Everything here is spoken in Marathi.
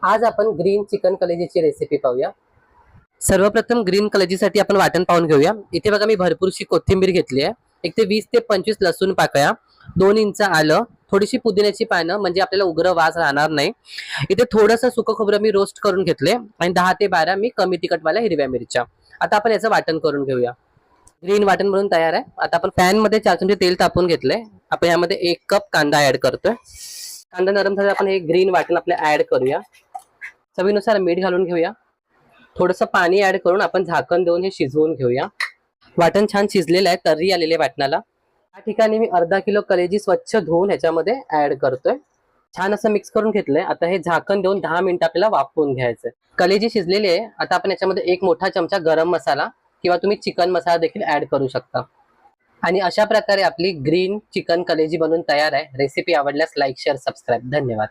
आज आपण ग्रीन चिकन कलेजीची रेसिपी पाहूया। सर्वप्रथम ग्रीन कलेजीसाठी आपण वाटण पाहून घेऊया। इथे बघा मी भरपूरशी कोथिंबीर घेतली आहे। एक ते 20 ते 25 लसूण पाकळ्या, 2 इंच आलं, थोडीशी पुदिन्याची पानं म्हणजे आपल्याला उग्र वास राहणार नाही। इथे थोडंसं सुकं खोबरं मी रोस्ट करून घेतले आणि 10 ते 12 मी कमी तिखटवाल्या हिरव्या मिरच्या। आता आपण याचं वाटण करून घेऊया। ग्रीन वाटण म्हणून तयार आहे। आता आपण पॅन मध्ये 4 चमचे तेल तापवून घेतले। आपण यामध्ये 1 कप कांदा ऍड करतोय। कांदा नरम झाल्यावर आपण हे ग्रीन वाटण आपले ऍड करूया। चवीनुसार मीठ घालून घेऊया। थोडंसं पाणी ऍड करून आपण झाकण देऊन हे शिजवून घेऊया। वाटण छान शिजलेलं आहे, तर्री आलेले वाटणाला। या ठिकाणी मी अर्धा किलो कलेजी स्वच्छ धुवून ह्याच्यामध्ये ऍड करतोय। छान असं मिक्स करून घेतलंय। आता हे झाकण देऊन 10 मिनिटं आपल्याला वाफवून घ्यायचंय। कलेजी शिजलेली आहे। आता आपण याच्यामध्ये 1 मोठा चमचा गरम मसाला किंवा तुम्ही चिकन मसाला देखील ऍड करू शकता। आणि अशा प्रकारे आपली ग्रीन चिकन कलेजी बनून तयार आहे। रेसिपी आवडल्यास लाईक, शेअर, सबस्क्राईब। धन्यवाद।